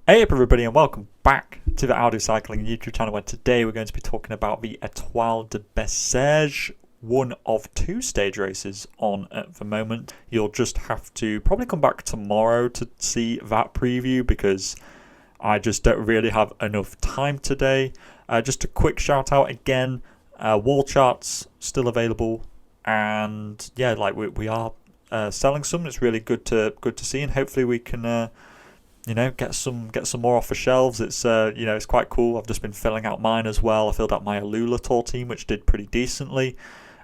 Hey up everybody and welcome back to the Audio Cycling YouTube channel, where today we're going to be talking about the Etoile de Besseges, one of two stage races on at the moment. You'll just have to probably come back tomorrow to see that preview because I just don't really have enough time today. Just a quick shout out again, wall charts still available, and yeah, like we are selling some. It's really good to see, and hopefully we can get some more off the shelves. It's it's quite cool. I've just been filling out mine as well. I filled out my Etoile team, which did pretty decently,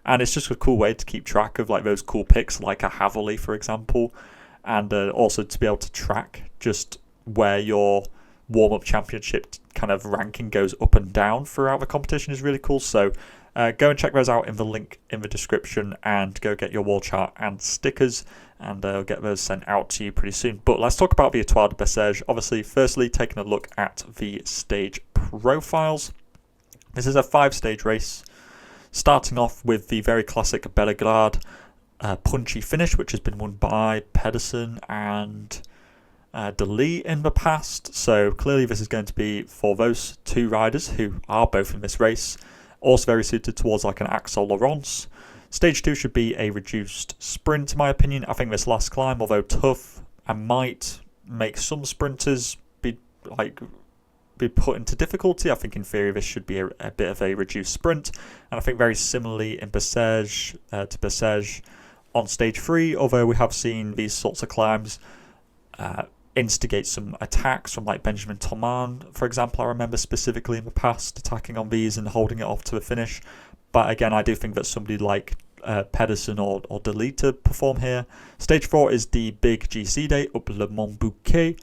and it's just a cool way to keep track of like those cool picks, like a Haverly, for example, and also to be able to track just where your warm-up championship kind of ranking goes up and down throughout the competition is really cool. So go and check those out in the link in the description, and go get your wall chart and stickers, and I'll get those sent out to you pretty soon. But let's talk about the Etoile de Besseges. Obviously, firstly, taking a look at the stage profiles. This is a 5-stage race, starting off with the very classic Bellegarde punchy finish, which has been won by Pedersen and Deli in the past. So clearly this is going to be for those two riders who are both in this race. Also very suited towards like an Axel Laurence. Stage 2 should be a reduced sprint, in my opinion. I think this last climb, although tough, and might make some sprinters be put into difficulty, I think in theory this should be a bit of a reduced sprint. And I think very similarly in Besseges to Besseges on stage 3, although we have seen these sorts of climbs instigate some attacks from like Benjamin Thomas, for example. I remember specifically in the past attacking on these and holding it off to the finish. But again, I do think that somebody like Pedersen or Deli to perform here. Stage 4 is the big GC day up Le Mont Bouquet.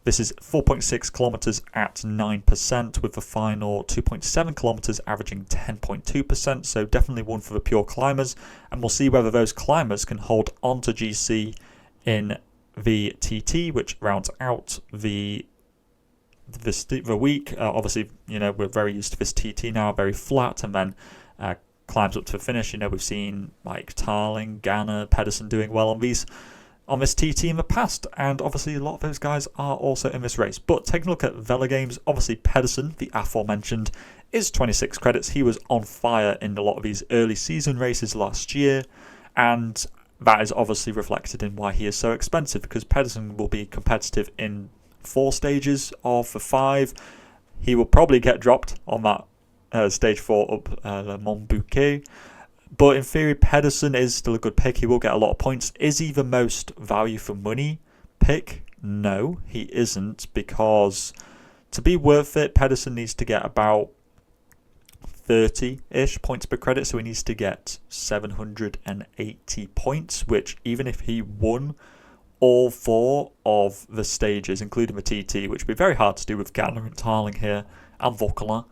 This is 4.6 kilometers at 9%, with the final 2.7 kilometers averaging 10.2%. So definitely one for the pure climbers, and we'll see whether those climbers can hold on to GC in the TT, which rounds out the week. Obviously, we're very used to this TT now, very flat, and then climbs up to the finish. We've seen like Tarling, Ganna, Pedersen doing well on this TT in the past, and obviously a lot of those guys are also in this race. But taking a look at Velogames, obviously Pedersen, the aforementioned, is 26 credits. He was on fire in a lot of these early season races last year, and that is obviously reflected in why he is so expensive, because Pedersen will be competitive in 4 stages of the 5. He will probably get dropped on that stage 4 up Le Mont Bouquet. But in theory, Pedersen is still a good pick. He will get a lot of points. Is he the most value for money pick? No, he isn't, because to be worth it, Pedersen needs to get about 30-ish points per credit, so he needs to get 780 points, which even if he won all 4 of the stages, including the TT, which would be very hard to do with Ganna and Tarling here, and Vauquelin,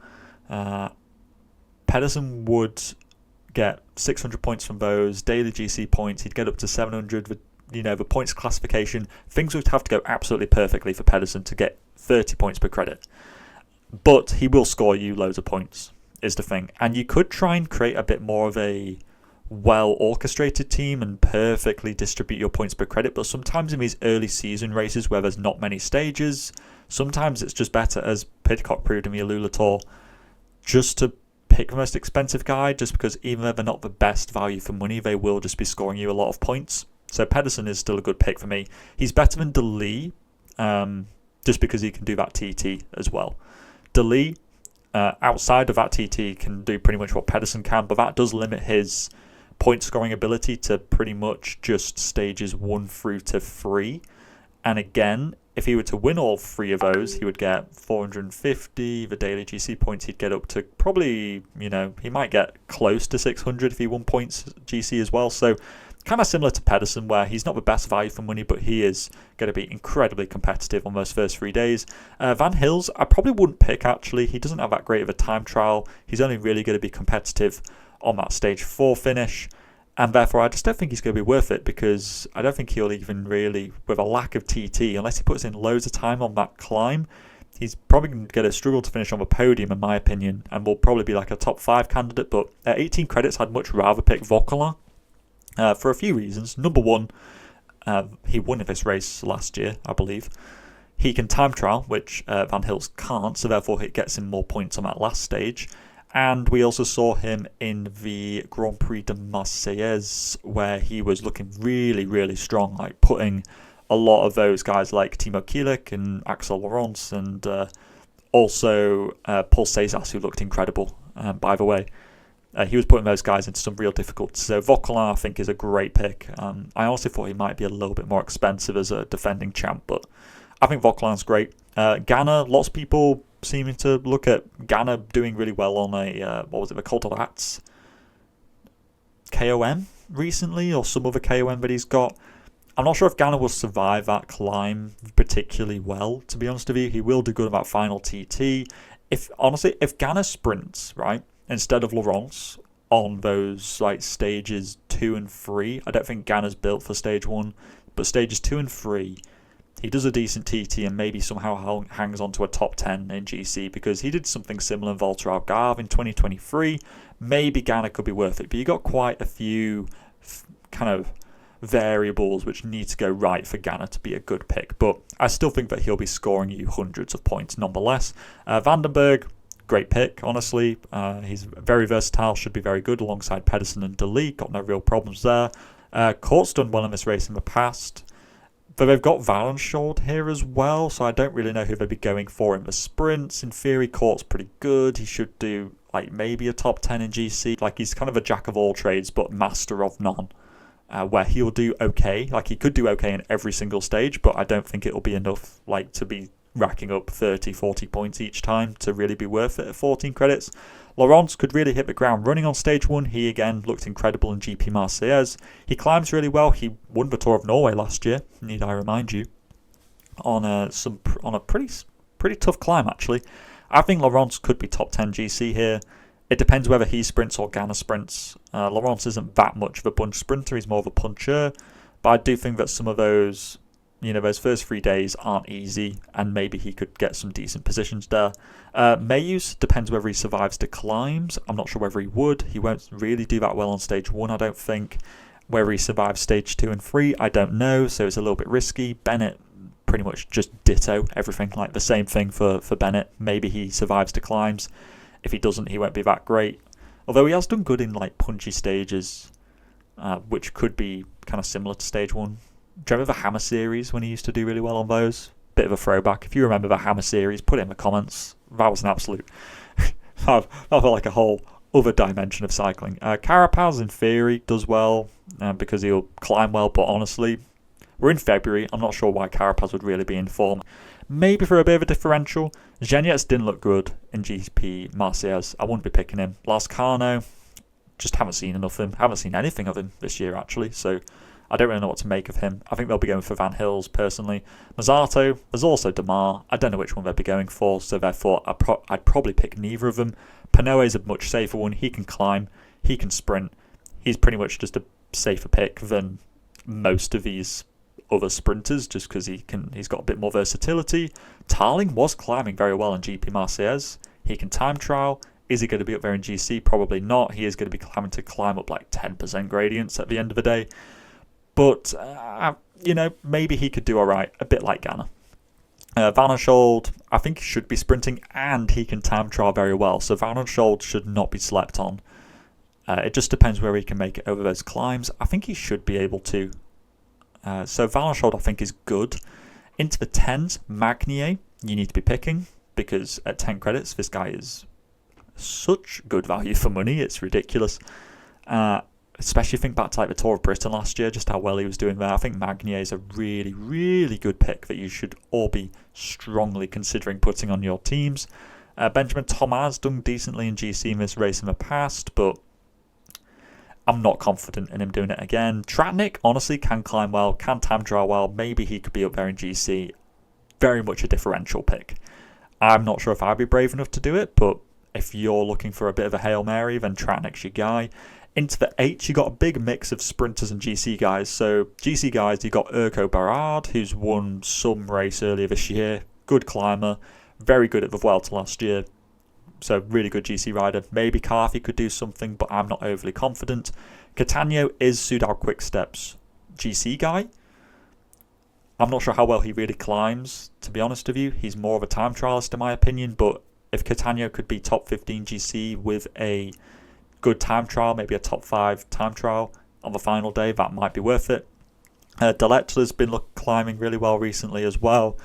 Pedersen would get 600 points from those, daily GC points, he'd get up to 700, the points classification, things would have to go absolutely perfectly for Pedersen to get 30 points per credit. But he will score you loads of points, is the thing. And you could try and create a bit more of a well-orchestrated team and perfectly distribute your points per credit, but sometimes in these early season races where there's not many stages, sometimes it's just better, as Pidcock proved in the Etoile, just to pick the most expensive guy, just because even though they're not the best value for money, they will just be scoring you a lot of points. So Pedersen is still a good pick for me. He's better than Deli, just because he can do that TT as well. Deli, outside of that TT, can do pretty much what Pedersen can, but that does limit his point scoring ability to pretty much just stages 1 through to 3. And again, if he were to win all 3 of those, he would get 450. The daily GC points, he'd get up to probably, he might get close to 600 if he won points GC as well. So kind of similar to Pedersen, where he's not the best value for money, but he is going to be incredibly competitive on those first 3 days. Van Hills, I probably wouldn't pick, actually. He doesn't have that great of a time trial. He's only really going to be competitive on that stage 4 finish. And therefore, I just don't think he's going to be worth it, because I don't think he'll even really, with a lack of TT, unless he puts in loads of time on that climb, he's probably going to struggle to finish on the podium, in my opinion, and will probably be like a top 5 candidate. But at 18 credits, I'd much rather pick Vauquelin for a few reasons. Number one, he won this race last year, I believe. He can time trial, which Van Hills can't, so therefore it gets him more points on that last stage. And we also saw him in the Grand Prix de Marseillaise, where he was looking really, really strong, like putting a lot of those guys like Timo Kielik and Axel Laurence, and also Paul César, who looked incredible, by the way. He was putting those guys into some real difficulty. So Vauquelin, I think, is a great pick. I also thought he might be a little bit more expensive as a defending champ, but I think Vauquelin's great. Ganna, lots of people seeming to look at Ganna doing really well on the Col de Rats KOM recently, or some other KOM that he's got. I'm not sure if Ganna will survive that climb particularly well, to be honest with you. He will do good on that final TT. If Ganna sprints, right, instead of Laurence on those like stages 2 and 3, I don't think Ganna's built for stage 1, but stages 2 and 3, he does a decent TT and maybe somehow hangs on to a top 10 in GC, because he did something similar in Volta au Algarve in 2023. Maybe Ganna could be worth it, but you got quite a few kind of variables which need to go right for Ganna to be a good pick. But I still think that he'll be scoring you hundreds of points nonetheless. Vandenberg, great pick, honestly. He's very versatile, should be very good alongside Pedersen and De Ligt. Got no real problems there. Court's done well in this race in the past. But they've got Valenshold here as well, so I don't really know who they'd be going for in the sprints. In theory, Court's pretty good. He should do like maybe a top 10 in GC. Like, he's kind of a jack of all trades, but master of none. Where he'll do okay. Like, he could do okay in every single stage, but I don't think it'll be enough like to be racking up 30, 40 points each time to really be worth it at 14 credits. Laurence could really hit the ground running on stage 1. He again looked incredible in GP Marseillaise. He climbs really well. He won the Tour of Norway last year, need I remind you, on a pretty tough climb actually. I think Laurence could be top 10 GC here. It depends whether he sprints or Ganna sprints. Laurence isn't that much of a bunch sprinter, he's more of a puncher, but I do think that some of those, those first 3 days aren't easy, and maybe he could get some decent positions there. Mayus, depends whether he survives the climbs. I'm not sure whether he would. He won't really do that well on stage 1, I don't think. Whether he survives stage 2 and 3, I don't know, so it's a little bit risky. Bennett, pretty much just ditto everything, like the same thing for Bennett. Maybe he survives the climbs. If he doesn't, he won't be that great. Although he has done good in like punchy stages, which could be kind of similar to stage 1. Do you remember the Hammer series when he used to do really well on those? Bit of a throwback. If you remember the Hammer series, put it in the comments. That was an absolute... that felt like a whole other dimension of cycling. Carapaz, in theory, does well because he'll climb well, but honestly, we're in February. I'm not sure why Carapaz would really be in form. Maybe for a bit of a differential. Genietz didn't look good in GP Marseillaise. I wouldn't be picking him. Lascano, just haven't seen enough of him. Haven't seen anything of him this year, actually, so I don't really know what to make of him. I think they'll be going for Van Hills, personally. Mazzato, there's also Demar. I don't know which one they'd be going for, so therefore I'd probably pick neither of them. Panoe is a much safer one. He can climb, he can sprint. He's pretty much just a safer pick than most of these other sprinters, just because he's got a bit more versatility. Tarling was climbing very well in GP Marseillaise. He can time trial. Is he going to be up there in GC? Probably not. He is going to be having to climb up like 10% gradients at the end of the day. But, maybe he could do all right, a bit like Ganna. Vanenshold, I think he should be sprinting, and he can time trial very well. So Vanenshold should not be slept on. It just depends where he can make it over those climbs. I think he should be able to. So Vanenshold, I think, is good. Into the 10s, Magnier, you need to be picking, because at 10 credits, this guy is such good value for money. It's ridiculous. Especially think back to like the Tour of Britain last year, just how well he was doing there. I think Magnier is a really, really good pick that you should all be strongly considering putting on your teams. Benjamin Thomas done decently in GC in this race in the past, but I'm not confident in him doing it again. Tratnik, honestly, can climb well, can time trial well. Maybe he could be up there in GC. Very much a differential pick. I'm not sure if I'd be brave enough to do it, but if you're looking for a bit of a Hail Mary, then Tratnik's your guy. Into the 8s, you got a big mix of sprinters and GC guys. So GC guys, you got Urko Barad, who's won some race earlier this year. Good climber, very good at the Vuelta last year. So really good GC rider. Maybe Carthy could do something, but I'm not overly confident. Catania is Soudal Quickstep's GC guy. I'm not sure how well he really climbs, to be honest with you. He's more of a time trialist in my opinion, but if Catania could be top 15 GC with a good time trial, maybe a top 5 time trial on the final day, that might be worth it. Deletla's been climbing really well recently as well.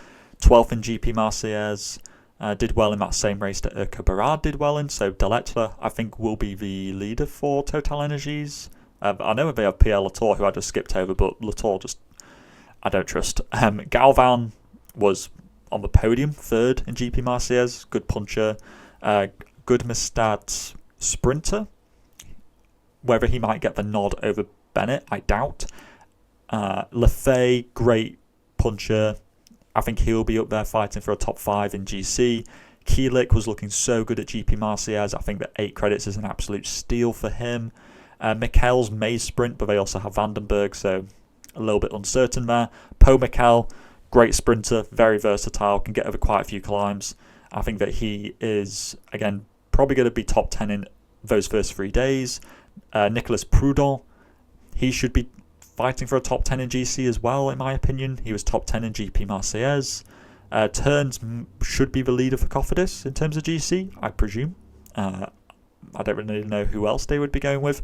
12th in GP Marseillaise, did well in that same race that Urco Barad did well in. So Deletla, I think, will be the leader for Total Energies. I know they have Pierre Latour, who I just skipped over, but Latour just, I don't trust. Galvan was on the podium, 3rd in GP Marseillaise. Good puncher. Good Mustad sprinter. Whether he might get the nod over Bennett, I doubt. Lefay, great puncher. I think he'll be up there fighting for a top 5 in GC. Kielik was looking so good at GP Marseillaise. I think that 8 credits is an absolute steal for him. Mikel's may sprint, but they also have Vandenberg, so a little bit uncertain there. Po Mikel, great sprinter, very versatile, can get over quite a few climbs. I think that he is, again, probably going to be top 10 in those first 3 days. Nicolas Prudhomme, he should be fighting for a top 10 in GC as well, in my opinion. He was top 10 in GP Marseillaise. Turns should be the leader for Cofidis in terms of GC, I presume. I don't really know who else they would be going with.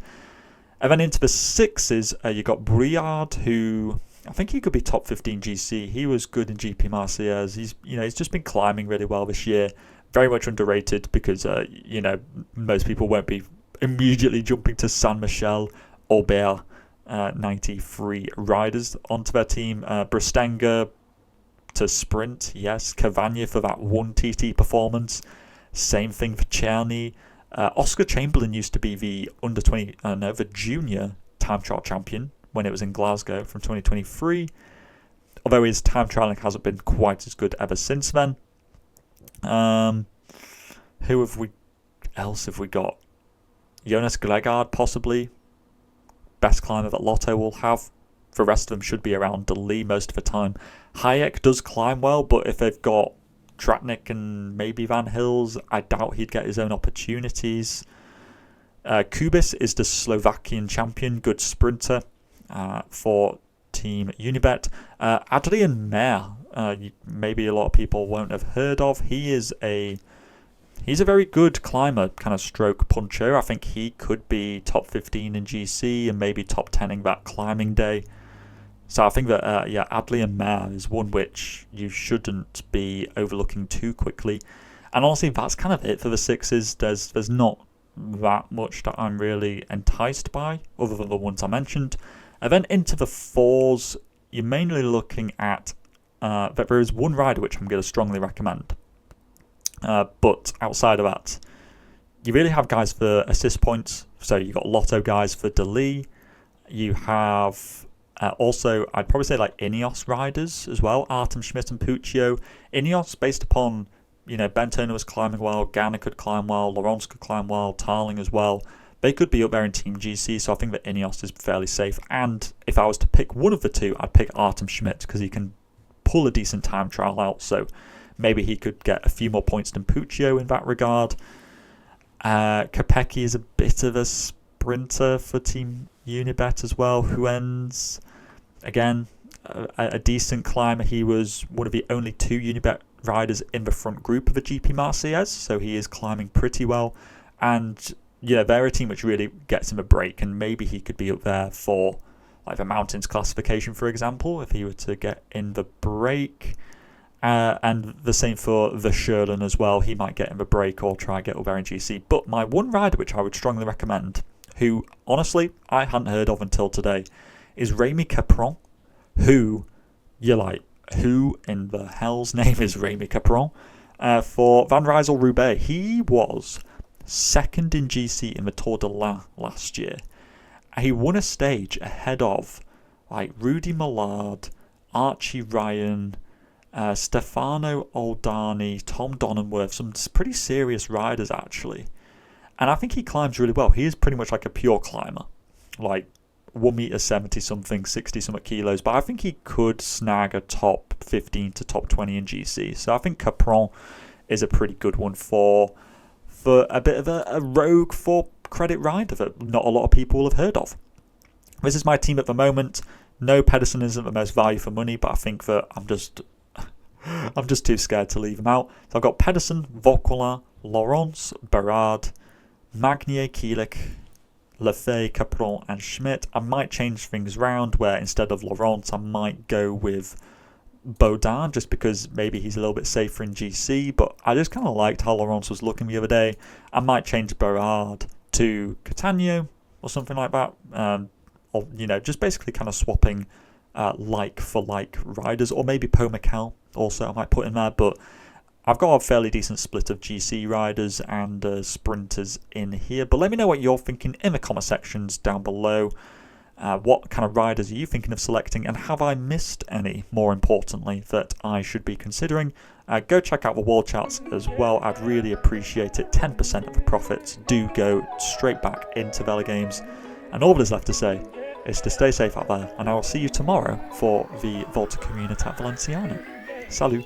And then into the 6s, you got Briard, who I think he could be top 15 GC. He was good in GP Marseillaise. He's just been climbing really well this year. Very much underrated because most people won't be immediately jumping to Saint Michel, Aubert, 93 riders onto their team. Bristenga to sprint, yes. Cavagna for that 1 TT performance. Same thing for Czerny. Oscar Chamberlain used to be the the junior time trial champion when it was in Glasgow from 2023. Although his time trialing hasn't been quite as good ever since then. Who else have we got? Jonas Glegard, possibly. Best climber that Lotto will have. The rest of them should be around Dali most of the time. Hayek does climb well, but if they've got Tratnik and maybe Van Hills, I doubt he'd get his own opportunities. Kubis is the Slovakian champion, good sprinter for Team Unibet. Adrien Mer, maybe a lot of people won't have heard of. He's a very good climber, kind of stroke puncher. I think he could be top 15 in GC and maybe top 10ing that climbing day. So I think that, Adrien Mer is one which you shouldn't be overlooking too quickly. And honestly, that's kind of it for the 6s. There's not that much that I'm really enticed by, other than the ones I mentioned. And then into the 4s, you're mainly looking at that there is one rider which I'm going to strongly recommend. But outside of that, you really have guys for assist points. So you've got Lotto guys for Dali. You have also, I'd probably say like Ineos riders as well. Artem Schmidt and Puccio. Ineos, based upon, Ben Turner was climbing well, Ganna could climb well, Laurence could climb well, Tarling as well. They could be up there in Team GC, so I think that Ineos is fairly safe. And if I was to pick one of the two, I'd pick Artem Schmidt because he can pull a decent time trial out. So maybe he could get a few more points than Puccio in that regard. Kopecky is a bit of a sprinter for Team Unibet as well. Huens, again, a decent climber. He was one of the only 2 Unibet riders in the front group of the GP Marseillaise, so he is climbing pretty well. And they're a team which really gets him a break, and maybe he could be up there for like the mountains classification, for example, if he were to get in the break. And the same for the Sherlin as well. He might get in the break or try and get up there in GC. But my one rider which I would strongly recommend, who honestly I hadn't heard of until today, is Rémi Capron. Who, you're like, who in the hell's name is Rémi Capron? For Van Rysel-Roubaix, he was 2nd in GC in the Tour de l'Ain last year. He won a stage ahead of like Rudy Millard, Archie Ryan, Stefano Oldani, Tom Donenworth, some pretty serious riders actually. And I think he climbs really well. He is pretty much like a pure climber, like 1 meter 70 something, 60 something kilos. But I think he could snag a top 15 to top 20 in GC. So I think Capron is a pretty good one for a bit of a rogue for credit rider that not a lot of people will have heard of. This is my team at the moment. No, Pedersen isn't the most value for money, but I think that I'm just too scared to leave him out. So I've got Pedersen, Vauquelin, Laurence, Berard, Magnier, Kielik, Lefay, Capron and Schmidt. I might change things around where instead of Laurence I might go with Baudin, just because maybe he's a little bit safer in GC, but I just kind of liked how Laurence was looking the other day. I might change Berard to Catania or something like that, or just basically kind of swapping like for like riders, or maybe Pomacal also I might put in there, but I've got a fairly decent split of GC riders and sprinters in here. But let me know what you're thinking in the comment sections down below. What kind of riders are you thinking of selecting, and have I missed any, more importantly, that I should be considering? Go check out the wall charts as well. I'd really appreciate it. 10% of the profits do go straight back into Velogames. And all that is left to say is to stay safe out there, and I will see you tomorrow for the Volta Comunitat Valenciana. Salut!